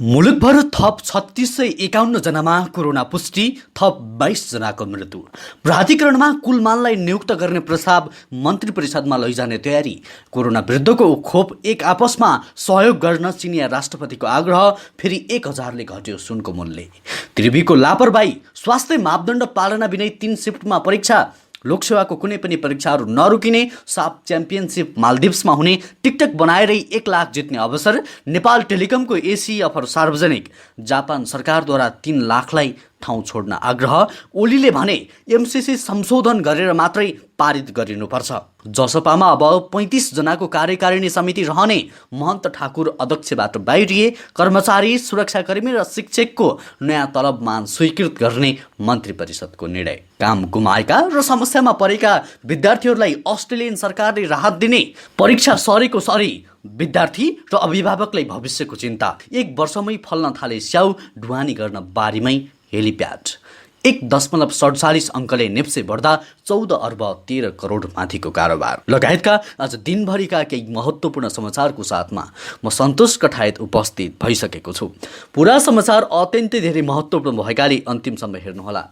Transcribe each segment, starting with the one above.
मुलुकभर थप 3651 जनामा कोरोना पुष्टि, थप 22 जनाको मृत्यु। प्राधिकरणमा कुल मानलाई नियुक्त गर्ने प्रस्ताव मन्त्री परिषदमा लैजाने तयारी। कोरोना विरुद्धको खोप एक आपसमा सहयोग गर्न चिनिया राष्ट्रपतिको आग्रह। फेरि 1000ले घट्यो सुनको मूल्य। त्रिवीको लापरवाही, स्वास्थ्य मापदण्ड पालना बिनै 3 शिफ्टमा परीक्षा। लोकसेवाको कुनै पनि परीक्षाहरू नरुकिने। साफ च्याम्पियनसिप मालदिप्समा हुने। टिकटक बनाएरै 1 लाख जित्ने अवसर। नेपाल टेलिकमको एसी अफर सार्वजनिक। जापान सरकारद्वारा 3 लाखलाई ठाउँ छोड्न आग्रह। ओलीले भने एमसीसी संशोधन गरेर मात्रै पारित गरिनुपर्छ। जसपामा अब 35 जनाको कार्यकारिणी समिति रहने। महन्त ठाकुर अध्यक्षबाट बाहिरिए। कर्मचारी, सुरक्षाकर्मी र शिक्षकको नयाँ तलबमान स्वीकृत गर्ने मन्त्री परिषदको निर्णय। काम गुमाएका र समस्यामा परेका विद्यार्थीहरूलाई अस्ट्रेलियन सरकारले राहत दिने। परीक्षा सरेको सरी, विद्यार्थी र अभिभावकलाई भविष्यको चिन्ता। 1 वर्षमै फल्न थाले स्याउ, ढुवानी गर्न बारीमै हेलिप्याड। 1.47 अङ्कले नेप्से बढ्दा 14 अर्ब 13 करोड माथिको कारोबार लगायतका आज दिनभरिका केही महत्त्वपूर्ण समाचारको साथमा म सन्तोष कठायत उपस्थित भइसकेको छु। पुरा समाचार अत्यन्तै धेरै महत्त्वपूर्ण भएकाले अन्तिमसम्म हेर्नुहोला।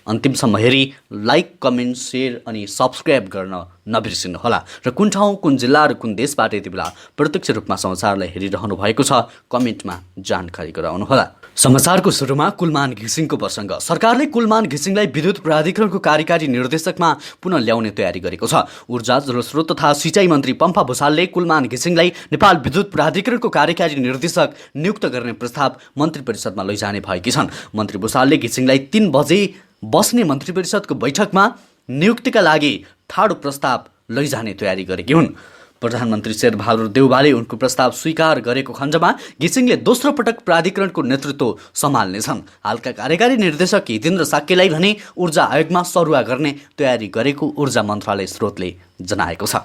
अन्तिमसम्म हेरी लाइक, कमेन्ट, सेयर अनि सब्सक्राइब गर्न नबिर्सिनुहोला। र कुन ठाउँ, कुन जिल्ला र कुन देशबाट यति बेला प्रत्यक्ष रूपमा समाचारलाई हेरिरहनु भएको छ कमेन्टमा जानकारी गराउनुहोला। समाचारको सुरुमा कुलमान घिसिङको प्रसङ्ग। सरकारले कुलमान घिसिङलाई विद्युत प्राधिकरणको कार्यकारी निर्देशकमा पुनः ल्याउने तयारी गरेको छ। ऊर्जा, जलस्रोत तथा सिँचाइ मन्त्री पम्फा भूषालले कुलमान घिसिङलाई नेपाल विद्युत प्राधिकरणको कार्यकारी निर्देशक नियुक्त गर्ने प्रस्ताव मन्त्री परिषदमा लैजाने भएकी छन्। मन्त्री भूषालले घिसिङलाई 3 बजे बस्ने मन्त्री परिषदको बैठकमा नियुक्तिका लागि ठाडो प्रस्ताव लैजाने तयारी गरेकी हुन्। प्रधानमन्त्री शेरबहादुर देउवाले उनको प्रस्ताव स्वीकार गरेको खण्डमा घिसिङले दोस्रो पटक प्राधिकरणको नेतृत्व सम्हाल्नेछन्। हालका कार्यकारी निर्देशक हितेन्द्र साक्यलाई भने ऊर्जा आयोगमा सरुवा गर्ने तयारी गरेको ऊर्जा मन्त्रालय स्रोतले जनाएको छ।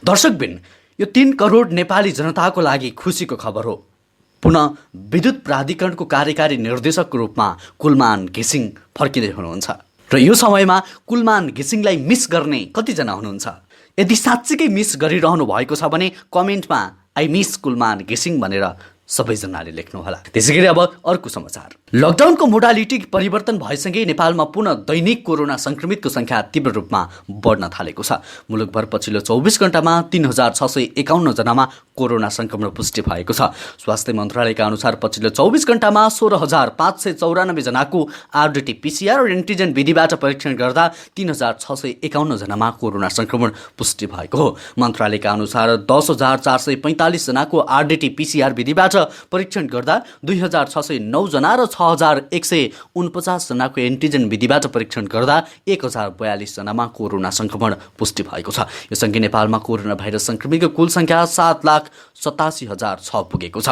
दर्शकबिन, यो 3 करोड नेपाली जनताको लागि खुसीको खबर हो। पुनः विद्युत प्राधिकरणको कार्यकारी निर्देशकको रूपमा कुलमान घिसिङ फर्किँदै हुनुहुन्छ। र यो समयमा कुलमान घिसिङलाई मिस गर्ने कतिजना हुनुहुन्छ? यदि साँच्चीकै मिस गरिरहनु भएको छ भने कमेन्टमा आई मिस कुलमान घिसिङ भनेर सबैजनाले लेख्नुहोला। त्यसैगरी अब अर्को समाचार। लकडाउनको मोडालिटी परिवर्तन भएसँगै नेपालमा पुनः दैनिक कोरोना संक्रमितको संख्या तीव्र रूपमा बढ्न थालेको छ। मुलुकभर पछिल्लो 24 घण्टामा 3651 जनामा कोरोना संक्रमण पुष्टि भएको छ। स्वास्थ्य मन्त्रालयका अनुसार पछिल्लो 24 घण्टामा 16594 जनाको आरडीटी पीसीआर र एन्टिजेन विधिबाट परीक्षण गर्दा 3651 जनामा कोरोना संक्रमण पुष्टि भएको हो। मन्त्रालयका अनुसार 10445 जनाको आरडीटी पीसीआर विधिबाट परीक्षण गर्दा 2609 जना र 6149 जनाको एन्टिजेन विधिबाट परीक्षण गर्दा 1042 जनामा कोरोना संक्रमण पुष्टि भएको छ। यससँगै नेपालमा कोरोना भाइरस संक्रमितको कुल संख्या 7,87,006 पुगेको छ।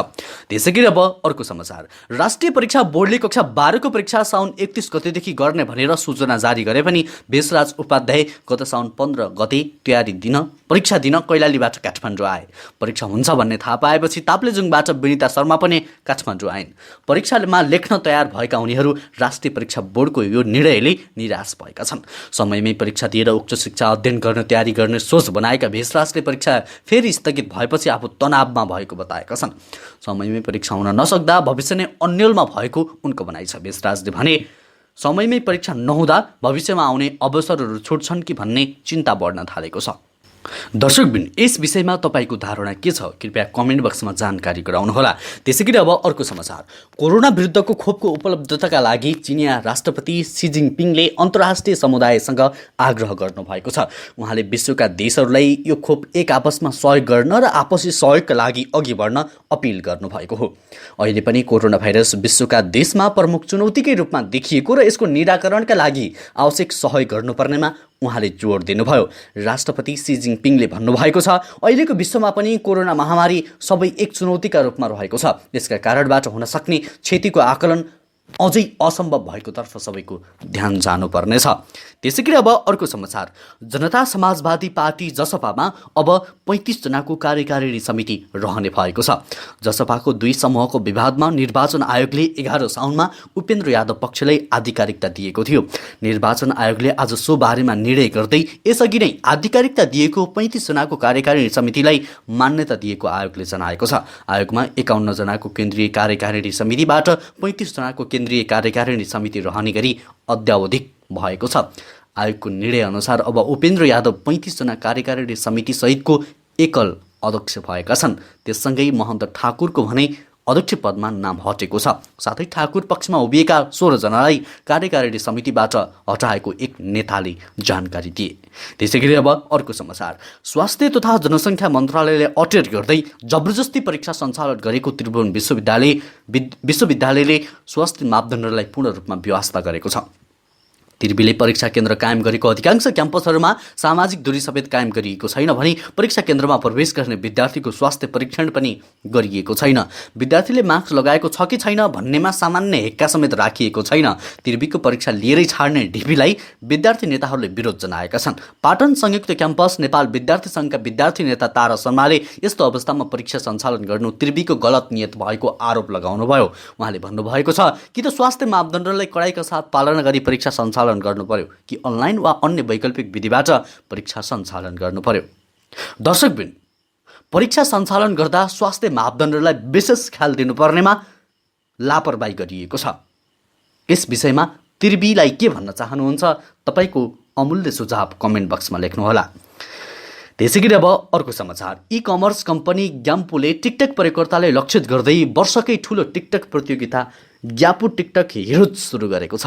त्यसैगरी अब अर्को समाचार। राष्ट्रिय परीक्षा बोर्डले कक्षा 12 को परीक्षा साउन 31 गतेदेखि गर्ने भनेर सूचना जारी गरे पनि बेसराज उपाध्याय गत साउन 15 गते परीक्षा दिन कैलालीबाट काठमाडौँ आए। परीक्षा हुन्छ भन्ने थाहा पाएपछि ताप्लेजुङबाट विनिता शर्मा पनि काठमाडौँ आइन्। परीक्षामा लेख्न तयार भएका उनीहरू राष्ट्रिय परीक्षा बोर्डको यो निर्णयले निराश भएका छन्। समयमै परीक्षा दिएर उच्च शिक्षा अध्ययन गर्न तयारी गर्ने सोच बनाएका बेसराजले परीक्षा फेरि स्थगित भएपछि आफू तनावमा भएको बताएका छन्। समयमै परीक्षा हुन नसक्दा भविष्य नै अन्यलमा भएको उनको भनाइ छ। बेसराजले भने समयमै परीक्षा नहुँदा भविष्यमा आउने अवसरहरू छुट्छन् कि भन्ने चिन्ता बढ्न थालेको छ। दर्शकबिन, यस विषयमा तपाईको धारणा के छ? कृपया कमेन्ट बक्समा जानकारी गराउनुहोला। त्यसैगरी अब अर्को समाचार। कोरोना विरुद्धको खोपको उपलब्धताका लागि चिनिया राष्ट्रपति सी जिनपिङले अन्तर्राष्ट्रिय समुदायसँग आग्रह गर्नुभएको छ। उहाँले विश्वका देशहरूलाई यो खोप एक आपसमा सहयोग गर्न र आपसी सहयोगका लागि अघि बढ्न अपिल गर्नुभएको हो। अहिले पनि कोरोना भाइरस विश्वका देशमा प्रमुख चुनौतीकै रूपमा देखिएको र यसको निराकरणका लागि आवश्यक सहयोग गर्नुपर्नेमा उहाँले जोड दिनुभयो। राष्ट्रपति सी जिनपिङले भन्नुभएको छ, अहिलेको विश्वमा पनि कोरोना महामारी सबै एक चुनौतीका रूपमा रहेको छ। यसका कारणबाट हुन सक्ने क्षतिको आकलन अझै असम्भव भएकोतर्फ सबैको ध्यान जानुपर्नेछ। त्यसैगरी अब अर्को समाचार, जनता समाजवादी पार्टी जसपामा अब 35 जनाको कार्यकारिणी समिति रहने भएको छ। जसपाको 2 समूहको विवादमा निर्वाचन आयोगले 11 साउनमा उपेन्द्र यादव पक्षलाई आधिकारिकता दिएको थियो। निर्वाचन आयोगले आज सो बारेमा निर्णय गर्दै यसअघि नै आधिकारिकता दिएको 35 जनाको कार्यकारिणी समितिलाई मान्यता दिएको आयोगले जनाएको छ। आयोगमा 51 जनाको केन्द्रीय कार्यकारिणी समितिबाट 35 जनाको केन्द्रीय कार्यकारिणी समिति रहने गरी अद्यावधिक भएको छ। आयोगको निर्णय अनुसार अब उपेन्द्र यादव 35 जना कार्यकारिणी समिति सहितको एकल अध्यक्ष भएका छन्। त्यससँगै महन्त ठाकुरको भने अध्यक्ष पदमा नाम हटेको छ। साथै ठाकुर पक्षमा उभिएका 16 जनालाई कार्यकारिणी समितिबाट हटाएको एक नेताले जानकारी दिए। त्यसैगरी अब अर्को समाचार, स्वास्थ्य तथा जनसङ्ख्या मन्त्रालयले अटेर गर्दै जबरजस्ती परीक्षा सञ्चालन गरेको त्रिभुवन विश्वविद्यालयले स्वास्थ्य मापदण्डलाई पूर्ण रूपमा व्यवस्था गरेको छ। त्रिवीले परीक्षा केन्द्र कायम गरेको अधिकांश क्याम्पसहरूमा सामाजिक दूरी समेत कायम गरिएको छैन भने परीक्षा केन्द्रमा प्रवेश गर्ने विद्यार्थीको स्वास्थ्य परीक्षण पनि गरिएको छैन। विद्यार्थीले मास्क लगाएको छ कि छैन भन्नेमा सामान्य हेक्का समेत राखिएको छैन। त्रिवीको परीक्षा लिएरै छाड्ने ढिपीलाई विद्यार्थी नेताहरूले विरोध जनाएका छन्। पाटन संयुक्त क्याम्पस नेपाल विद्यार्थी सङ्घका विद्यार्थी नेता तारा शर्माले यस्तो अवस्थामा परीक्षा सञ्चालन गर्नु त्रिवीको गलत नियत भएको आरोप लगाउनुभयो। उहाँले भन्नुभएको छ कि त स्वास्थ्य मापदण्डलाई कडाइका साथ पालना गरी परीक्षा सञ्चालन गर्नु पर्यो कि अनलाइन वा अन्य वैकल्पिक विधिबाट परीक्षा सञ्चालन गर्नु पर्यो। दर्शकबिन, परीक्षा सञ्चालन गर्दा स्वास्थ्य मापदण्डलाई विशेष ख्याल दिनुपर्नेमा लापरवाही गरिएको छ। यस विषयमा त्रिवीलाई के भन्न चाहनुहुन्छ? तपाईको अमूल्य सुझाव कमेन्ट बक्समा लेख्नुहोला। त्यसैगरी अब अर्को समाचार, ई कमर्स कम्पनी ग्याम्पूले टिकटक प्रयोगकर्तालाई लक्षित गर्दै वर्षकै ठूलो टिकटक प्रतियोगिता ग्यापु टिकटक हिरोज सुरु गरेको छ।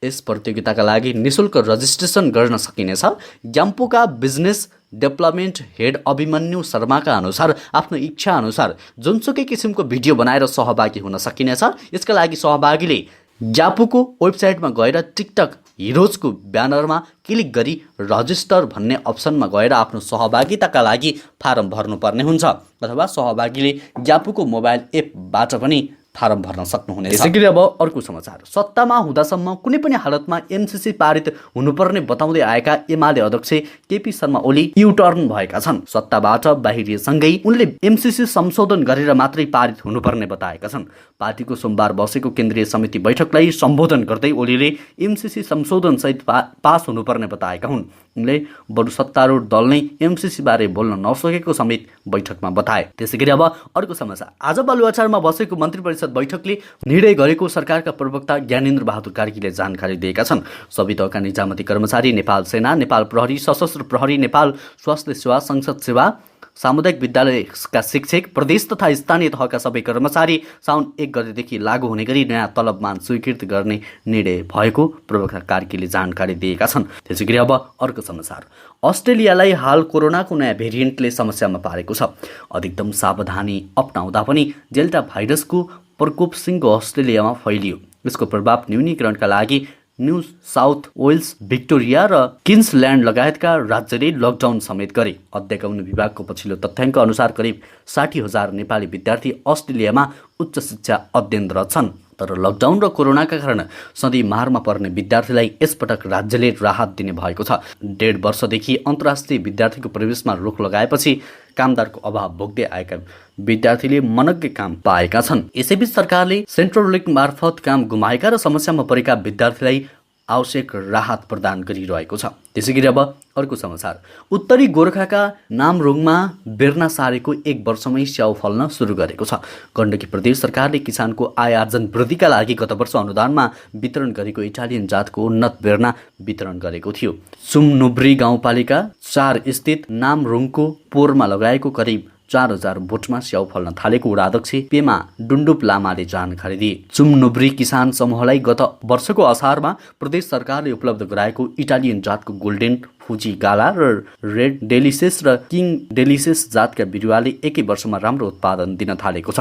यस प्रतियोगिताका लागि निशुल्क रजिस्ट्रेसन गर्न सकिनेछ। ग्याम्पूका बिजनेस डेभलपमेन्ट हेड अभिमन्यु शर्माका अनुसार आफ्नो इच्छा अनुसार जुनसुकै किसिमको भिडियो बनाएर सहभागी हुन सकिनेछ। यसका लागि सहभागीले ग्यापुको वेबसाइटमा गएर टिकटक हिरोजको ब्यानरमा क्लिक गरी रजिस्टर भन्ने अप्सनमा गएर आफ्नो सहभागिताका लागि फारम भर्नुपर्ने हुन्छ, अथवा सहभागीले ग्यापुको मोबाइल एपबाट पनि फारम भर्न सक्नुहुनेछ। त्यसैगरी अब अर्को समाचार, सत्तामा हुँदासम्म कुनै पनि हालतमा एमसीसी पारित हुनुपर्ने बताउँदै आएका एमाले अध्यक्ष केपी शर्मा ओली युटर्न भएका छन्। सत्ताबाट बाहिरिएसँगै उनले एमसीसी संशोधन गरेर मात्रै पारित हुनुपर्ने बताएका छन्। पार्टीको सोमबार बसेको केन्द्रीय समिति बैठकलाई सम्बोधन गर्दै ओलीले एमसीसी संशोधन सहित पास हुनुपर्ने बताएका हुन्। उनले बरु सत्तारूढ दल नै एमसीसी बारे बोल्न नसकेको समेत बैठकमा बताए। त्यसैगरी अब अर्को समाचार, आज बालुवाटारमा बसेको मन्त्री परिषद बैठकले निर्णय गरेको सरकारका प्रवक्ता ज्ञानेन्द्र बहादुर कार्कीले जानकारी दिएका छन्। सबै तहका निजामती कर्मचारी, नेपाल सेना, नेपाल प्रहरी, सशस्त्र प्रहरी, नेपाल स्वास्थ्य सेवा, संसद सेवा, सामुदायिक विद्यालयका शिक्षक, प्रदेश तथा स्थानीय तहका सबै कर्मचारी साउन 1 गतेदेखि लागू हुने गरी नयाँ तलबमान स्वीकृत गर्ने निर्णय भएको प्रवक्ता कार्कीले जानकारी दिएका छन्। त्यसैगरी अब अर्को समाचार, अस्ट्रेलियालाई हाल कोरोनाको नयाँ भेरिएन्टले समस्यामा पारेको छ। अधिकतम सावधानी अपनाउँदा पनि डेल्टा भाइरसको प्रकोप सिङ्गो अस्ट्रेलियामा फैलियो। यसको प्रभाव न्यूनीकरणका लागि न्यू साउथ वेल्स, भिक्टोरिया र क्विन्सल्यान्ड लगायतका राज्यले लकडाउन समेत गरे। अध्यापन विभागको पछिल्लो तथ्याङ्क अनुसार करिब 60,000 नेपाली विद्यार्थी अस्ट्रेलियामा उच्च शिक्षा अध्ययनरत छन्। तर लकडाउन र कोरोनाका कारण सधैँ मारमा पर्ने विद्यार्थीलाई यसपटक राज्यले राहत दिने भएको छ। 1.5 वर्षदेखि अन्तर्राष्ट्रिय विद्यार्थीको प्रवेशमा रोक लगाएपछि कामदारको अभाव भोग्दै आएका विद्यार्थीले मनग्गे काम पाएका छन्। यसैबीच सरकारले सेन्ट्रल लिङ्क मार्फत काम गुमाएका र समस्यामा परेका विद्यार्थीलाई आवश्यक राहत प्रदान गरिरहेको छ। त्यसैगरी अब अर्को समाचार, उत्तरी गोर्खाका नामरुङमा बेर्ना सारेको 1 वर्षमै स्याउ फल्न सुरु गरेको छ। गण्डकी प्रदेश सरकारले किसानको आय आर्जन वृद्धिका लागि गत वर्ष अनुदानमा वितरण गरेको इटालियन जातको उन्नत बेर्ना वितरण गरेको थियो। सुमनुब्री गाउँपालिका 4 स्थित नामरुङको पोरमा लगाएको करिब 4,000 बोटमा स्याउ फल्न थालेको वडा अध्यक्ष पेमा डुन्डुप लामाले जानकारी दिए। चुमनुब्री किसान समूहलाई गत वर्षको असारमा प्रदेश सरकारले उपलब्ध गराएको इटालियन जातको गोल्डेन फुजी गाला र रेड डेलिसियस र किङ डेलिसियस जातका बिरुवाले एकै वर्षमा राम्रो उत्पादन दिन थालेको छ।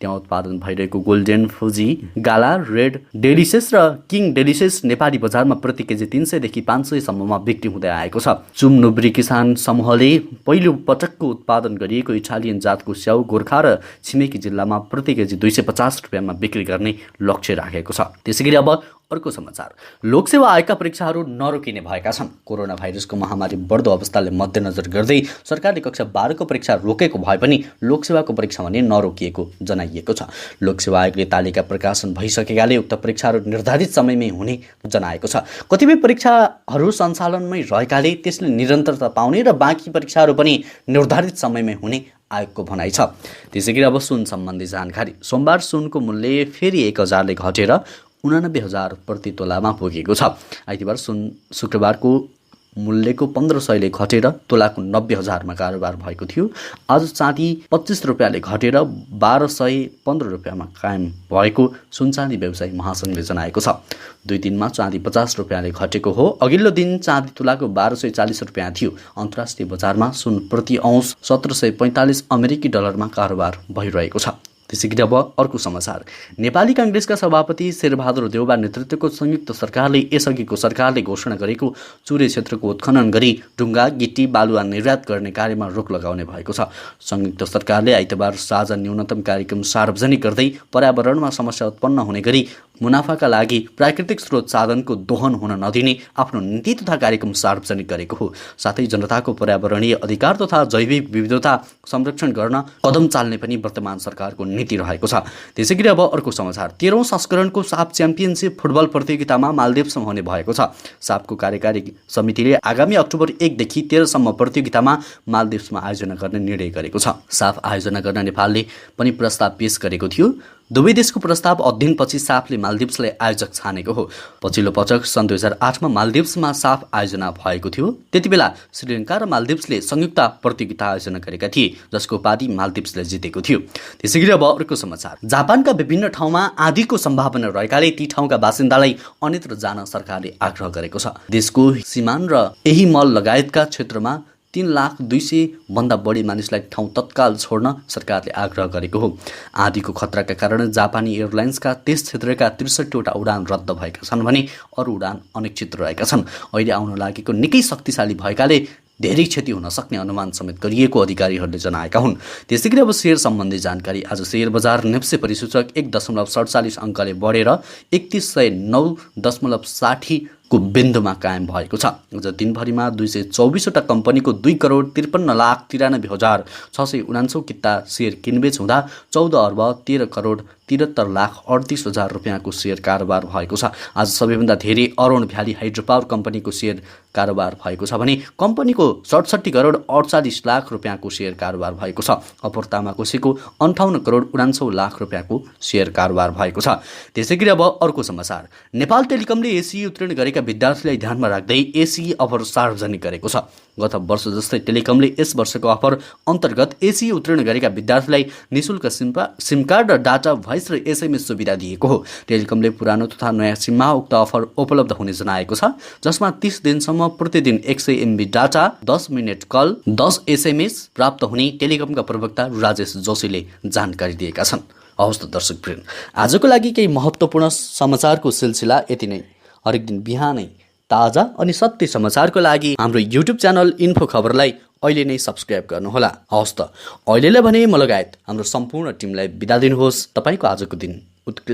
त्यहाँ उत्पादन भइरहेको गोल्डेन फुजी गाला, रेड डेलिसियस र किङ डेलिसियस नेपाली बजारमा प्रति केजी 300 देखि 500 सम्ममा बिक्री हुँदै आएको छ। चुम नुब्री किसान समूहले पहिलो पटकको उत्पादन गरिएको इटालियन जातको स्याउ गोर्खा र छिमेकी जिल्लामा प्रति केजी 250 रुपियाँमा बिक्री गर्ने लक्ष्य राखेको छ। त्यसैगरी अब अर्को समाचार, लोकसेवा आयोगका परीक्षाहरू नरोकिने भएका छन्। कोरोना भाइरसको महामारी बढ्दो अवस्थाले मध्यनजर गर्दै सरकारले कक्षा 12 को परीक्षा रोकेको भए पनि लोकसेवाको परीक्षा भने नरोकिएको जनाइएको छ। लोकसेवा आयोगले तालिका प्रकाशन भइसकेकाले उक्त परीक्षाहरू निर्धारित समयमै हुने जनाएको छ। कतिपय परीक्षाहरू सञ्चालनमै रहेकाले त्यसले निरन्तरता पाउने र बाँकी परीक्षाहरू पनि निर्धारित समयमै हुने आयोगको भनाइ छ। त्यसैगरी अब सुन सम्बन्धी जानकारी, सोमबार सुनको मूल्य फेरि 1000ले घटेर 89,000 प्रति तोलामा पुगेको छ। आइतबार सुन शुक्रबारको मूल्यको 1500ले घटेर तोलाको 90,000मा कारोबार भएको थियो। आज चाँदी 25 रुपियाँले घटेर 1215 रुपियाँमा कायम भएको सुनचाँदी व्यवसायी महासङ्घले जनाएको छ। 2 दिनमा चाँदी 50 रुपियाँले घटेको हो। अघिल्लो दिन चाँदी तुलाको 1240 रुपियाँ थियो। अन्तर्राष्ट्रिय बजारमा सुन प्रति औँस 1745 अमेरिकी डलरमा कारोबार भइरहेको छ। त्यसैगरी अब अर्को समाचार, नेपाली काङ्ग्रेसका सभापति शेरबहादुर देउबा नेतृत्वको संयुक्त सरकारले यसअघिको सरकारले घोषणा गरेको चुरे क्षेत्रको उत्खनन गरी ढुङ्गा, गिट्टी, बालुवा निर्यात गर्ने कार्यमा रोक लगाउने भएको छ। संयुक्त सरकारले आइतबार साझा न्यूनतम कार्यक्रम सार्वजनिक गर्दै पर्यावरणमा समस्या उत्पन्न हुने गरी मुनाफाका लागि प्राकृतिक स्रोत साधनको दोहन हुन नदिने आफ्नो नीति तथा कार्यक्रम सार्वजनिक गरेको हो। साथै जनताको पर्यावरणीय अधिकार तथा जैविक विविधता संरक्षण गर्न कदम चाल्ने पनि वर्तमान सरकारको नीति रहेको छ। त्यसैगरी अब अर्को समाचार, 13औं संस्करणको साफ च्याम्पियनसिप फुटबल प्रतियोगितामा मालदिप्समा हुने भएको छ। साफको कार्यकारी समितिले आगामी अक्टोबर 1 देखि 13 सम्म प्रतियोगितामा मालदिप्समा आयोजना गर्ने निर्णय गरेको छ। साफ आयोजना गर्न नेपालले पनि प्रस्ताव पेश गरेको थियो। दुवै देशको प्रस्ताव अध्ययनपछि साफले मालदिप्सलाई आयोजक छानेको हो। पछिल्लो पटक सन् 2008मा मालदिप्समा साफ आयोजना भएको थियो। त्यतिबेला श्रीलङ्का र मालदिप्सले संयुक्त प्रतियोगिता आयोजना गरेका थिए, जसको उपाधि मालदिप्सले जितेको थियो। त्यसैगरी अब अर्को समाचार, जापानका विभिन्न ठाउँमा आँधीको सम्भावना रहेकाले ती ठाउँका बासिन्दालाई अन्यत्र जान सरकारले आग्रह गरेको छ। देशको सिमान र यही मल लगायतका क्षेत्रमा 3,200,000 भन्दा बढी मानिसलाई ठाउँ तत्काल छोड्न सरकारले आग्रह गरेको हो। आँधीको खतराका कारण जापानी एयरलाइन्सका त्यस क्षेत्रका 63वटा उडान रद्द भएका छन् भने अरू उडान अनिश्चित रहेका छन्। अहिले आउन लागेको निकै शक्तिशाली भएकाले धेरै क्षति हुन सक्ने अनुमान समेत गरिएको अधिकारीहरूले जनाएका हुन्। त्यसैगरी अब शेयर सम्बन्धी जानकारी, आज शेयर बजार नेप्से परिसूचक 1.47 अङ्कले बढेर 3109.60 को बिन्दुमा कायम भएको छ। आज दिनभरिमा 224वटा कम्पनीको 2,93,93,649 किता शेयर किनबेच हुँदा 14 अर्ब 13,73,38,000 रुपियाँको शेयर कारोबार भएको छ। आज सबैभन्दा धेरै अरुण भ्याली हाइड्रोपावर कम्पनीको शेयर कारोबार भएको छ भने कम्पनीको 67,48,00,000 रुपियाँको शेयर कारोबार भएको छ। अपर तामाकोसीको 58,49,00,000 रुपियाँको शेयर कारोबार भएको छ। त्यसैगरी अब अर्को समाचार, नेपाल टेलिकमले एसीई उत्तीर्ण गरेका विद्यार्थीलाई ध्यानमा राख्दै एसीई अफर सार्वजनिक गरेको छ। गत वर्ष जस्तै टेलिकमले यस वर्षको अफर अन्तर्गत एसीई उत्तीर्ण गरेका विद्यार्थीलाई निःशुल्क सिम कार्ड र डाटा, भोइस र एसएमएस सुविधा दिएको हो। टेलिकमले पुरानो तथा नयाँ सिममा उक्त अफर उपलब्ध हुने जनाएको छ, जसमा 30 दिनसम्म प्रतिदिन 100 MB data, 10 minute call, 10 SMS प्राप्त हुने टेलिकमका प्रवक्ता राजेश जोशीले जानकारी दिएका छन्। हवस् त दर्शकवृन्द, आजको लागि केही महत्त्वपूर्ण समाचारको सिलसिला यति नै। हरेक दिन बिहानै ताजा अनि सत्य समाचारको लागि हाम्रो युट्युब च्यानल इन्फो खबरलाई अहिले नै सब्स्क्राइब गर्नुहोला। हवस् त, अहिलेलाई भने म लगायत हाम्रो सम्पूर्ण टिमलाई बिदा दिनुहोस्। तपाईँको आजको दिन उत्कृष्ट